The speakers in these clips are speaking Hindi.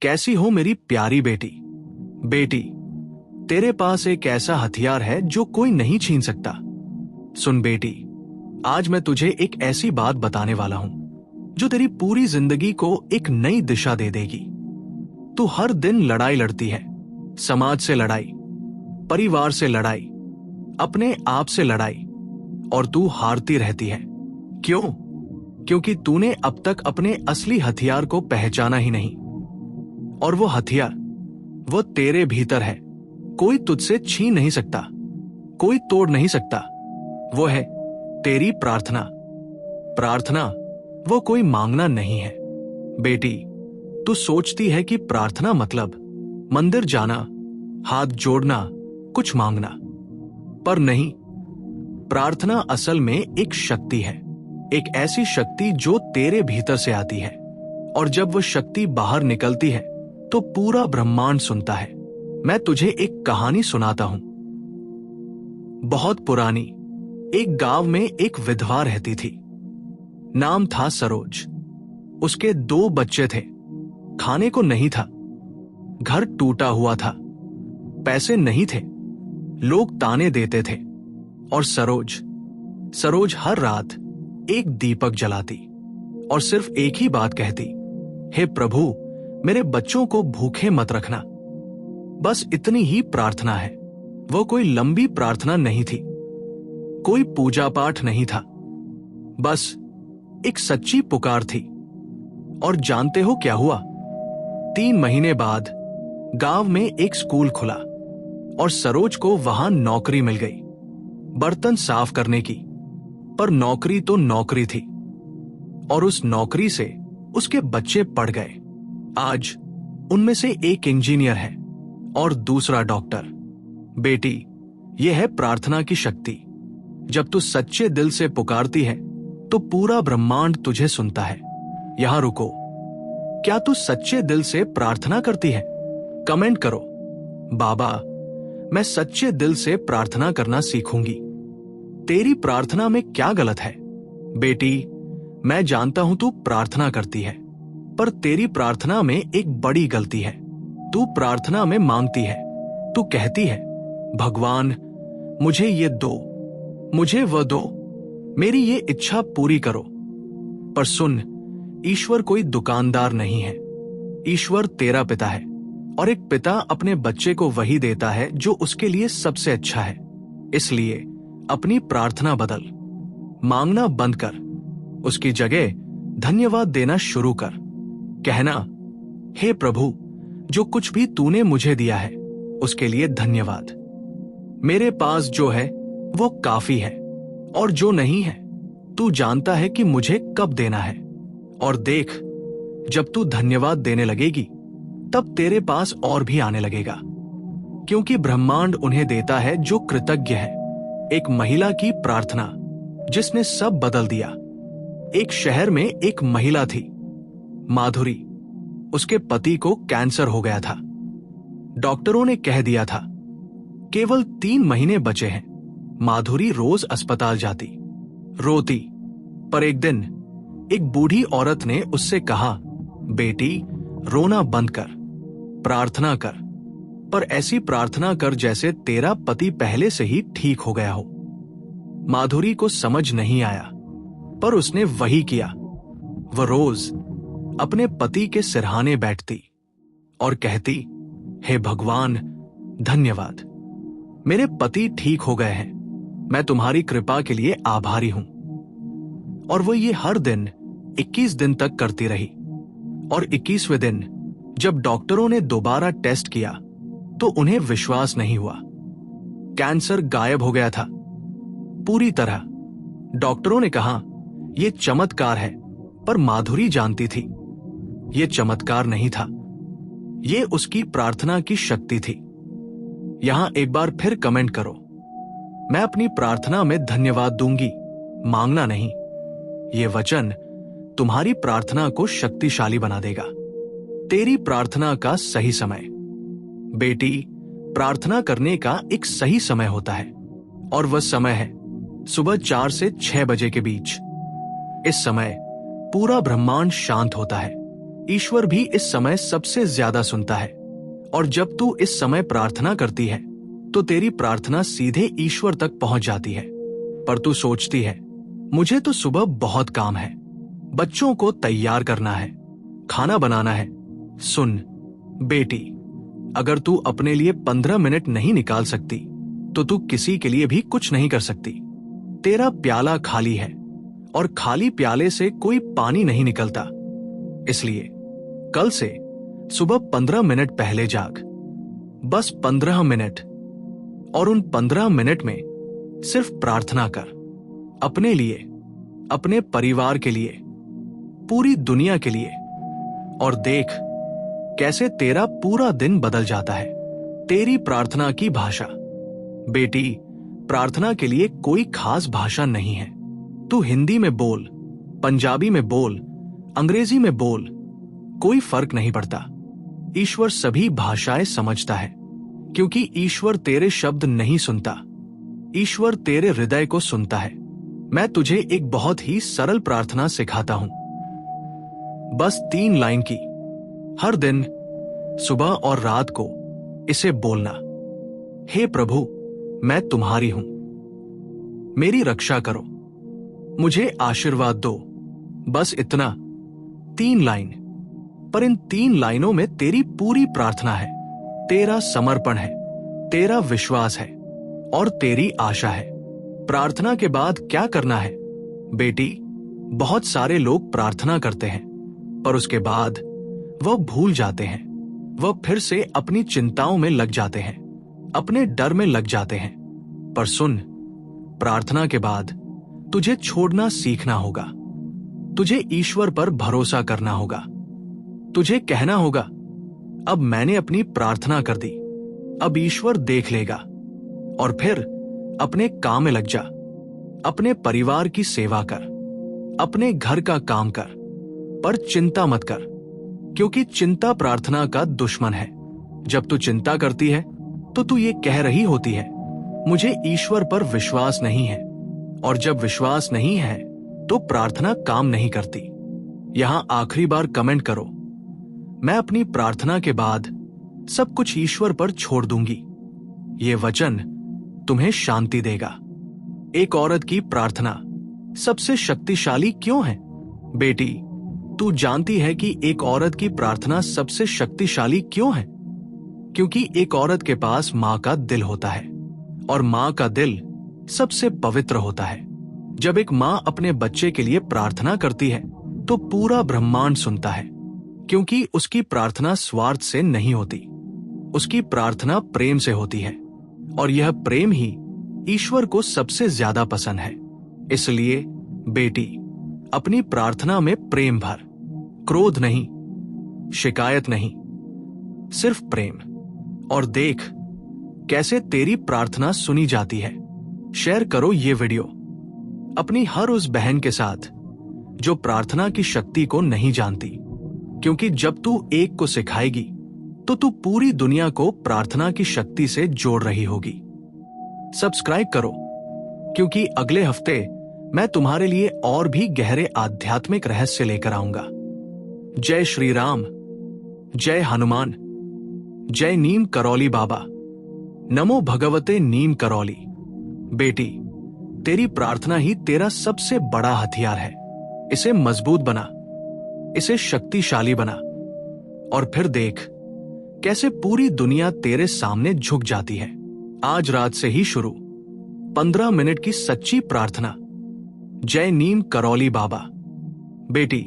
कैसी हो मेरी प्यारी बेटी। बेटी, तेरे पास एक ऐसा हथियार है जो कोई नहीं छीन सकता। सुन बेटी, आज मैं तुझे एक ऐसी बात बताने वाला हूं जो तेरी पूरी जिंदगी को एक नई दिशा दे देगी। तू हर दिन लड़ाई लड़ती है, समाज से लड़ाई, परिवार से लड़ाई, अपने आप से लड़ाई, और तू हारती रहती है। क्यों? क्योंकि तूने अब तक अपने असली हथियार को पहचाना ही नहीं। और वो हथियार, वो तेरे भीतर है, कोई तुझसे छीन नहीं सकता, कोई तोड़ नहीं सकता। वो है तेरी प्रार्थना। प्रार्थना वो कोई मांगना नहीं है। बेटी, तू सोचती है कि प्रार्थना मतलब मंदिर जाना, हाथ जोड़ना, कुछ मांगना, पर नहीं। प्रार्थना असल में एक शक्ति है, एक ऐसी शक्ति जो तेरे भीतर से आती है, और जब वो शक्ति बाहर निकलती है तो पूरा ब्रह्मांड सुनता है। मैं तुझे एक कहानी सुनाता हूं। बहुत पुरानी एक गांव में एक विधवा रहती थी। नाम था सरोज। उसके 2 बच्चे थे। खाने को नहीं था, घर टूटा हुआ था, पैसे नहीं थे, लोग ताने देते थे, और सरोज हर रात एक दीपक जलाती और सिर्फ एक ही बात कहती, हे प्रभु, मेरे बच्चों को भूखे मत रखना। बस इतनी ही प्रार्थना है। वो कोई लंबी प्रार्थना नहीं थी, कोई पूजा पाठ नहीं था, बस एक सच्ची पुकार थी। और जानते हो क्या हुआ? 3 महीने बाद गांव में एक स्कूल खुला और सरोज को वहां नौकरी मिल गई, बर्तन साफ करने की। पर नौकरी तो नौकरी थी, और उस नौकरी से उसके बच्चे पढ़ गए। आज उनमें से एक इंजीनियर है और दूसरा डॉक्टर। बेटी, यह है प्रार्थना की शक्ति। जब तू सच्चे दिल से पुकारती है तो पूरा ब्रह्मांड तुझे सुनता है। यहां रुको, क्या तू सच्चे दिल से प्रार्थना करती है? कमेंट करो, बाबा, मैं सच्चे दिल से प्रार्थना करना सीखूंगी। तेरी प्रार्थना में क्या गलत है? बेटी, मैं जानता हूं तू प्रार्थना करती है, पर तेरी प्रार्थना में एक बड़ी गलती है। तू प्रार्थना में मांगती है, तू कहती है, भगवान मुझे ये दो, मुझे वह दो, मेरी ये इच्छा पूरी करो। पर सुन, ईश्वर कोई दुकानदार नहीं है। ईश्वर तेरा पिता है, और एक पिता अपने बच्चे को वही देता है जो उसके लिए सबसे अच्छा है। इसलिए अपनी प्रार्थना बदल, मांगना बंद कर, उसकी जगह धन्यवाद देना शुरू कर। कहना, हे प्रभु, जो कुछ भी तूने मुझे दिया है उसके लिए धन्यवाद। मेरे पास जो है वो काफी है, और जो नहीं है तू जानता है कि मुझे कब देना है। और देख, जब तू धन्यवाद देने लगेगी तब तेरे पास और भी आने लगेगा, क्योंकि ब्रह्मांड उन्हें देता है जो कृतज्ञ है। एक महिला की प्रार्थना जिसने सब बदल दिया। एक शहर में एक महिला थी, माधुरी। उसके पति को कैंसर हो गया था। डॉक्टरों ने कह दिया था केवल 3 महीने बचे हैं। माधुरी रोज अस्पताल जाती, रोती। पर एक दिन एक बूढ़ी औरत ने उससे कहा, बेटी, रोना बंद कर, प्रार्थना कर, पर ऐसी प्रार्थना कर जैसे तेरा पति पहले से ही ठीक हो गया हो। माधुरी को समझ नहीं आया, पर उसने वही किया। वह रोज अपने पति के सिरहाने बैठती और कहती, हे भगवान, धन्यवाद, मेरे पति ठीक हो गए हैं, मैं तुम्हारी कृपा के लिए आभारी हूं। और वो ये हर दिन 21 दिन तक करती रही। और 21वें दिन जब डॉक्टरों ने दोबारा टेस्ट किया तो उन्हें विश्वास नहीं हुआ। कैंसर गायब हो गया था पूरी तरह। डॉक्टरों ने कहा, यह चमत्कार है, पर माधुरी जानती थी यह चमत्कार नहीं था, यह उसकी प्रार्थना की शक्ति थी। यहां एक बार फिर कमेंट करो, मैं अपनी प्रार्थना में धन्यवाद दूंगी, मांगना नहीं। यह वचन तुम्हारी प्रार्थना को शक्तिशाली बना देगा। तेरी प्रार्थना का सही समय। बेटी, प्रार्थना करने का एक सही समय होता है, और वह समय है सुबह 4 से 6 बजे के बीच। इस समय पूरा ब्रह्मांड शांत होता है। ईश्वर भी इस समय सबसे ज्यादा सुनता है। और जब तू इस समय प्रार्थना करती है तो तेरी प्रार्थना सीधे ईश्वर तक पहुंच जाती है। पर तू सोचती है, मुझे तो सुबह बहुत काम है, बच्चों को तैयार करना है, खाना बनाना है। सुन बेटी, अगर तू अपने लिए 15 मिनट नहीं निकाल सकती तो तू किसी के लिए भी कुछ नहीं कर सकती। तेरा प्याला खाली है और खाली प्याले से कोई पानी नहीं निकलता। इसलिए कल से सुबह 15 मिनट पहले जाग, बस 15 मिनट, और उन 15 मिनट में सिर्फ प्रार्थना कर, अपने लिए, अपने परिवार के लिए, पूरी दुनिया के लिए। और देख कैसे तेरा पूरा दिन बदल जाता है। तेरी प्रार्थना की भाषा। बेटी, प्रार्थना के लिए कोई खास भाषा नहीं है। तू हिंदी में बोल, पंजाबी में बोल, अंग्रेजी में बोल, कोई फर्क नहीं पड़ता। ईश्वर सभी भाषाएं समझता है, क्योंकि ईश्वर तेरे शब्द नहीं सुनता, ईश्वर तेरे हृदय को सुनता है। मैं तुझे एक बहुत ही सरल प्रार्थना सिखाता हूं, बस 3 लाइन की। हर दिन सुबह और रात को इसे बोलना। हे प्रभु, मैं तुम्हारी हूं, मेरी रक्षा करो, मुझे आशीर्वाद दो। बस इतना, 3 लाइन। पर इन 3 लाइनों में तेरी पूरी प्रार्थना है, तेरा समर्पण है, तेरा विश्वास है और तेरी आशा है। प्रार्थना के बाद क्या करना है? बेटी, बहुत सारे लोग प्रार्थना करते हैं पर उसके बाद वह भूल जाते हैं। वह फिर से अपनी चिंताओं में लग जाते हैं, अपने डर में लग जाते हैं। पर सुन, प्रार्थना के बाद तुझे छोड़ना सीखना होगा। तुझे ईश्वर पर भरोसा करना होगा। तुझे कहना होगा, अब मैंने अपनी प्रार्थना कर दी, अब ईश्वर देख लेगा। और फिर अपने काम में लग जा, अपने परिवार की सेवा कर, अपने घर का काम कर, पर चिंता मत कर, क्योंकि चिंता प्रार्थना का दुश्मन है। जब तू चिंता करती है तो तू ये कह रही होती है, मुझे ईश्वर पर विश्वास नहीं है। और जब विश्वास नहीं है तो प्रार्थना काम नहीं करती। यहां आखिरी बार कमेंट करो, मैं अपनी प्रार्थना के बाद सब कुछ ईश्वर पर छोड़ दूंगी। ये वचन तुम्हें शांति देगा। एक औरत की प्रार्थना सबसे शक्तिशाली क्यों है? बेटी, तू जानती है कि एक औरत की प्रार्थना सबसे शक्तिशाली क्यों है? क्योंकि एक औरत के पास मां का दिल होता है और मां का दिल सबसे पवित्र होता है। जब एक मां अपने बच्चे के लिए प्रार्थना करती है तो पूरा ब्रह्मांड सुनता है, क्योंकि उसकी प्रार्थना स्वार्थ से नहीं होती, उसकी प्रार्थना प्रेम से होती है। और यह प्रेम ही ईश्वर को सबसे ज्यादा पसंद है। इसलिए बेटी, अपनी प्रार्थना में प्रेम भर, क्रोध नहीं, शिकायत नहीं, सिर्फ प्रेम। और देख कैसे तेरी प्रार्थना सुनी जाती है। शेयर करो ये वीडियो अपनी हर उस बहन के साथ जो प्रार्थना की शक्ति को नहीं जानती, क्योंकि जब तू एक को सिखाएगी तो तू पूरी दुनिया को प्रार्थना की शक्ति से जोड़ रही होगी। सब्सक्राइब करो, क्योंकि अगले हफ्ते मैं तुम्हारे लिए और भी गहरे आध्यात्मिक रहस्य लेकर आऊंगा। जय श्री राम, जय हनुमान, जय नीम करौली बाबा, नमो भगवते नीम करौली। बेटी, तेरी प्रार्थना ही तेरा सबसे बड़ा हथियार है। इसे मजबूत बना, इसे शक्तिशाली बना, और फिर देख कैसे पूरी दुनिया तेरे सामने झुक जाती है। आज रात से ही शुरू 15 मिनट की सच्ची प्रार्थना। जय नीम करौली बाबा। बेटी,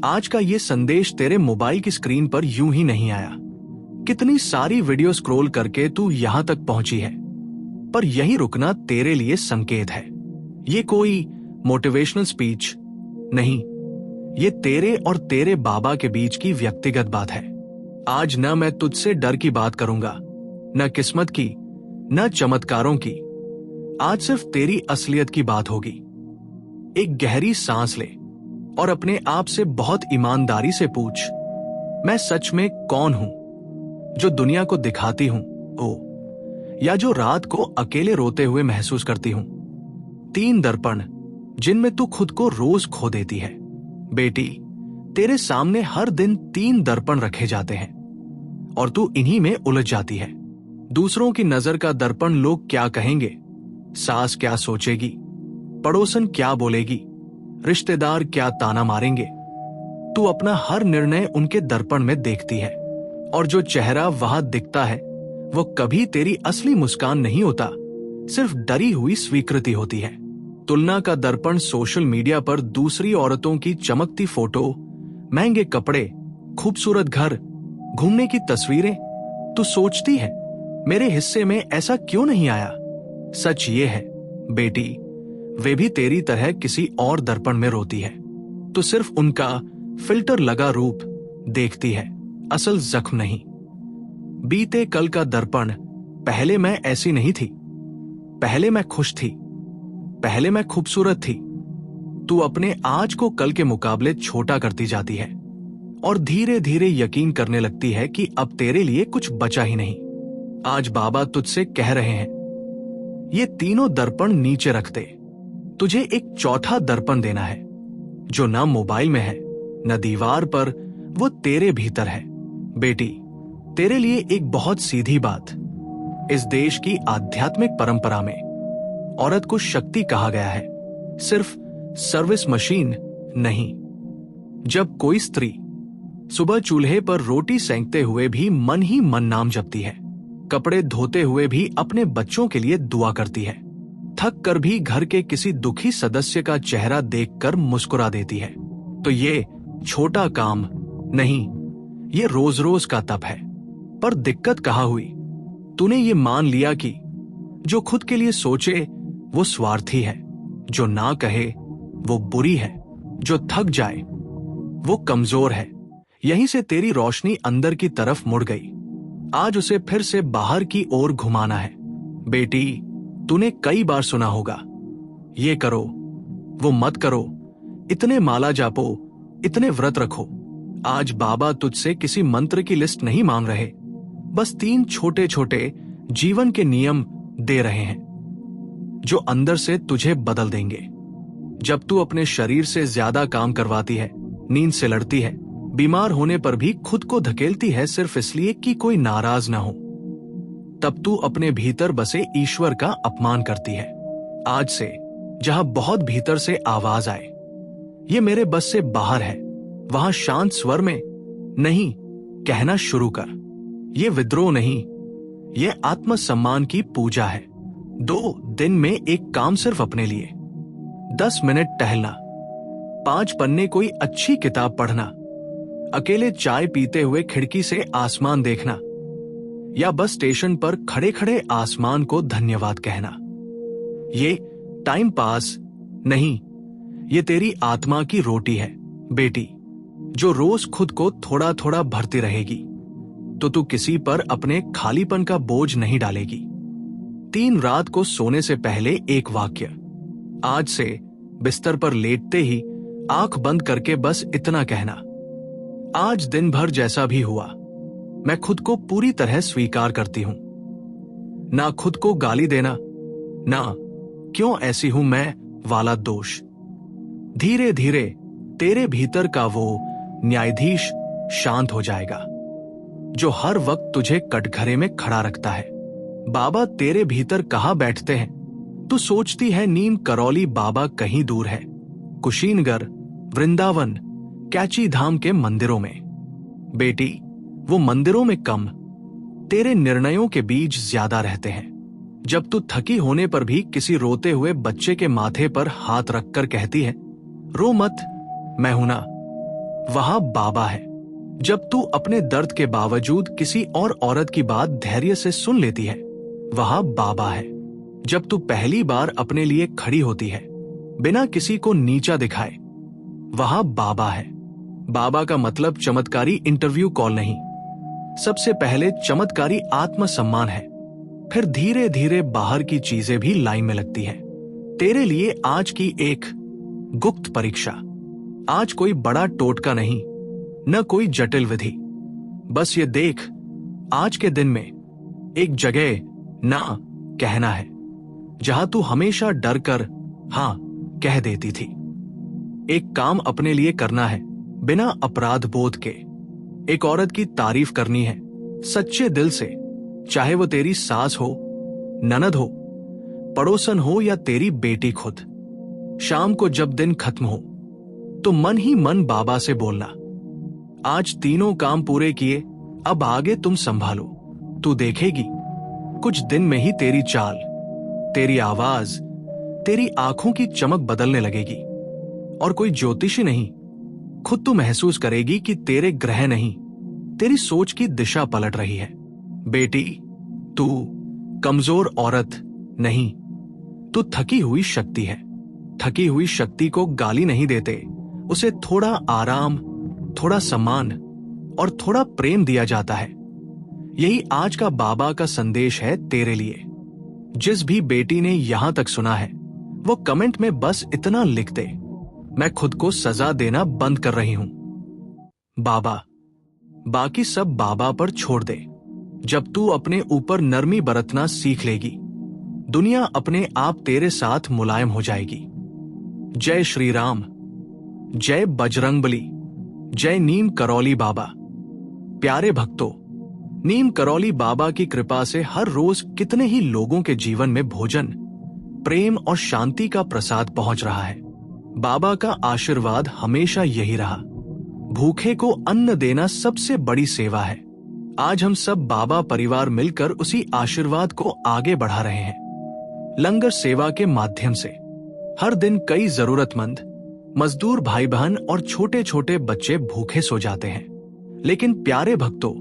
आज का ये संदेश तेरे मोबाइल की स्क्रीन पर यूं ही नहीं आया। कितनी सारी वीडियो स्क्रॉल करके तू यहां तक पहुंची है, पर यही रुकना तेरे लिए संकेत है। ये कोई मोटिवेशनल स्पीच नहीं, ये तेरे और तेरे बाबा के बीच की व्यक्तिगत बात है। आज न मैं तुझसे डर की बात करूंगा, न किस्मत की, न चमत्कारों की। आज सिर्फ तेरी असलियत की बात होगी। एक गहरी सांस ले और अपने आप से बहुत ईमानदारी से पूछ, मैं सच में कौन हूं? जो दुनिया को दिखाती हूं, या जो रात को अकेले रोते हुए महसूस करती हूं? 3 दर्पण जिनमें तू खुद को रोज खो देती है। बेटी, तेरे सामने हर दिन 3 दर्पण रखे जाते हैं और तू इन्हीं में उलझ जाती है। दूसरों की नजर का दर्पण, लोग क्या कहेंगे, सास क्या सोचेगी, पड़ोसन क्या बोलेगी, रिश्तेदार क्या ताना मारेंगे। तू अपना हर निर्णय उनके दर्पण में देखती है और जो चेहरा वहां दिखता है वो कभी तेरी असली मुस्कान नहीं होता, सिर्फ डरी हुई स्वीकृति होती है। तुलना का दर्पण सोशल मीडिया पर दूसरी औरतों की चमकती फोटो, महंगे कपड़े, खूबसूरत घर, घूमने की तस्वीरें। तू सोचती है मेरे हिस्से में ऐसा क्यों नहीं आया। सच ये है बेटी, वे भी तेरी तरह किसी और दर्पण में रोती है। तू सिर्फ उनका फिल्टर लगा रूप देखती है, असल जख्म नहीं। बीते कल का दर्पण, पहले मैं ऐसी नहीं थी, पहले मैं खुश थी, पहले मैं खूबसूरत थी। तू अपने आज को कल के मुकाबले छोटा करती जाती है और धीरे धीरे यकीन करने लगती है कि अब तेरे लिए कुछ बचा ही नहीं। आज बाबा तुझसे कह रहे हैं, ये तीनों दर्पण नीचे रख दे। तुझे एक चौथा दर्पण देना है जो ना मोबाइल में है न दीवार पर, वो तेरे भीतर है। बेटी, तेरे लिए एक बहुत सीधी बात, इस देश की आध्यात्मिक परंपरा में औरत को शक्ति कहा गया है, सिर्फ सर्विस मशीन नहीं। जब कोई स्त्री सुबह चूल्हे पर रोटी सेंकते हुए भी मन ही मन नाम जपती है, कपड़े धोते हुए भी अपने बच्चों के लिए दुआ करती है, थक कर भी घर के किसी दुखी सदस्य का चेहरा देखकर मुस्कुरा देती है, तो ये छोटा काम नहीं, ये रोज रोज का तप है। पर दिक्कत कहाँ हुई? तूने ये मान लिया कि जो खुद के लिए सोचे वो स्वार्थी है, जो ना कहे वो बुरी है, जो थक जाए वो कमजोर है। यहीं से तेरी रोशनी अंदर की तरफ मुड़ गई। आज उसे फिर से बाहर की ओर घुमाना है। बेटी, तूने कई बार सुना होगा, ये करो वो मत करो, इतने माला जापो, इतने व्रत रखो। आज बाबा तुझसे किसी मंत्र की लिस्ट नहीं मांग रहे, बस 3 छोटे छोटे जीवन के नियम दे रहे हैं जो अंदर से तुझे बदल देंगे। जब तू अपने शरीर से ज्यादा काम करवाती है, नींद से लड़ती है, बीमार होने पर भी खुद को धकेलती है सिर्फ इसलिए कि कोई नाराज ना हो, तब तू अपने भीतर बसे ईश्वर का अपमान करती है। आज से जहां बहुत भीतर से आवाज आए, ये मेरे बस से बाहर है, वहां शांत स्वर में नहीं कहना शुरू कर। ये विद्रोह नहीं, ये आत्मसम्मान की पूजा है। 2 दिन में एक काम सिर्फ अपने लिए, 10 मिनट टहलना, 5 पन्ने कोई अच्छी किताब पढ़ना, अकेले चाय पीते हुए खिड़की से आसमान देखना, या बस स्टेशन पर खड़े खड़े आसमान को धन्यवाद कहना। ये टाइम पास नहीं, ये तेरी आत्मा की रोटी है बेटी, जो रोज खुद को थोड़ा थोड़ा भरती रहेगी तो तू किसी पर अपने खालीपन का बोझ नहीं डालेगी। 3 रात को सोने से पहले एक वाक्य, आज से बिस्तर पर लेटते ही आंख बंद करके बस इतना कहना, आज दिन भर जैसा भी हुआ मैं खुद को पूरी तरह स्वीकार करती हूं। ना खुद को गाली देना, ना क्यों ऐसी हूं मैं वाला दोष। धीरे धीरे तेरे भीतर का वो न्यायाधीश शांत हो जाएगा जो हर वक्त तुझे कटघरे में खड़ा रखता है। बाबा तेरे भीतर कहाँ बैठते हैं? तू सोचती है नीम करौली बाबा कहीं दूर है, कुशीनगर, वृंदावन, कैची धाम के मंदिरों में। बेटी, वो मंदिरों में कम, तेरे निर्णयों के बीज ज्यादा रहते हैं। जब तू थकी होने पर भी किसी रोते हुए बच्चे के माथे पर हाथ रखकर कहती है, रो मत, मैं हूं ना, वहां बाबा है। जब तू अपने दर्द के बावजूद किसी और औरत की बात धैर्य से सुन लेती है, वहां बाबा है। जब तू पहली बार अपने लिए खड़ी होती है बिना किसी को नीचा दिखाए, वहां बाबा है। बाबा का मतलब चमत्कारी इंटरव्यू कॉल नहीं, सबसे पहले चमत्कारी आत्मसम्मान है। फिर धीरे धीरे बाहर की चीजें भी लाइन में लगती है। तेरे लिए आज की एक गुप्त परीक्षा, आज कोई बड़ा टोटका नहीं, न कोई जटिल विधि। बस ये देख, आज के दिन में एक जगह ना कहना है जहां तू हमेशा डर कर हां कह देती थी। एक काम अपने लिए करना है बिना अपराध बोध के एक औरत की तारीफ करनी है सच्चे दिल से, चाहे वो तेरी सास हो, ननद हो, पड़ोसन हो या तेरी बेटी खुद। शाम को जब दिन खत्म हो तो मन ही मन बाबा से बोलना, आज तीनों काम पूरे किए, अब आगे तुम संभालो। तू देखेगी कुछ दिन में ही तेरी चाल, तेरी आवाज, तेरी आंखों की चमक बदलने लगेगी। और कोई ज्योतिषी नहीं, खुद तू महसूस करेगी कि तेरे ग्रह नहीं, तेरी सोच की दिशा पलट रही है। बेटी, तू कमजोर औरत नहीं, तू थकी हुई शक्ति है। थकी हुई शक्ति को गाली नहीं देते, उसे थोड़ा आराम, थोड़ा सम्मान और थोड़ा प्रेम दिया जाता है। यही आज का बाबा का संदेश है तेरे लिए। जिस भी बेटी ने यहां तक सुना है वो कमेंट में बस इतना लिख दे, मैं खुद को सजा देना बंद कर रही हूं। बाबा, बाकी सब बाबा पर छोड़ दे। जब तू अपने ऊपर नरमी बरतना सीख लेगी, दुनिया अपने आप तेरे साथ मुलायम हो जाएगी। जय श्री राम, जय बजरंगबली, जय नीम करौली बाबा। प्यारे भक्तों, नीम करौली बाबा की कृपा से हर रोज कितने ही लोगों के जीवन में भोजन, प्रेम और शांति का प्रसाद पहुंच रहा है। बाबा का आशीर्वाद हमेशा यही रहा, भूखे को अन्न देना सबसे बड़ी सेवा है। आज हम सब बाबा परिवार मिलकर उसी आशीर्वाद को आगे बढ़ा रहे हैं। लंगर सेवा के माध्यम से हर दिन कई जरूरतमंद, मजदूर भाई बहन और छोटे छोटे बच्चे भूखे सो जाते हैं। लेकिन प्यारे भक्तों,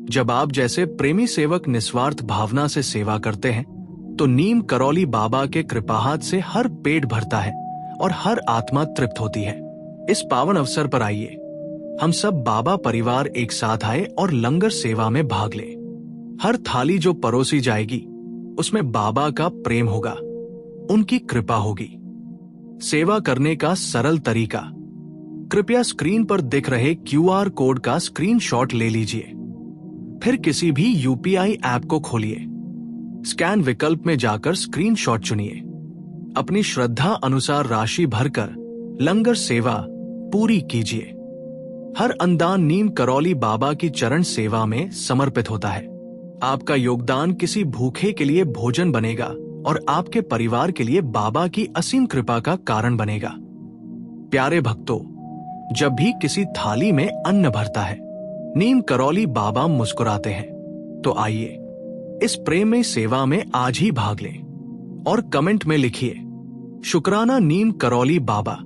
जब आप जैसे प्रेमी सेवक निस्वार्थ भावना से सेवा करते हैं तो नीम करौली बाबा के कृपाहाथ से हर पेट भरता है और हर आत्मा तृप्त होती है। इस पावन अवसर पर आइए, हम सब बाबा परिवार एक साथ आए और लंगर सेवा में भाग ले। हर थाली जो परोसी जाएगी उसमें बाबा का प्रेम होगा, उनकी कृपा होगी। सेवा करने का सरल तरीका, कृपया स्क्रीन पर दिख रहे QR कोड का स्क्रीनशॉट ले लीजिए। फिर किसी भी UPI ऐप को खोलिए, स्कैन विकल्प में जाकर स्क्रीनशॉट चुनिए। अपनी श्रद्धा अनुसार राशि भरकर लंगर सेवा पूरी कीजिए। हर अनुदान नीम करौली बाबा की चरण सेवा में समर्पित होता है। आपका योगदान किसी भूखे के लिए भोजन बनेगा और आपके परिवार के लिए बाबा की असीम कृपा का कारण बनेगा। प्यारे भक्तों, जब भी किसी थाली में अन्न भरता है, नीम करौली बाबा मुस्कुराते हैं। तो आइए इस प्रेममय सेवा में आज ही भाग लें और कमेंट में लिखिए, शुक्राना नीम करौली बाबा।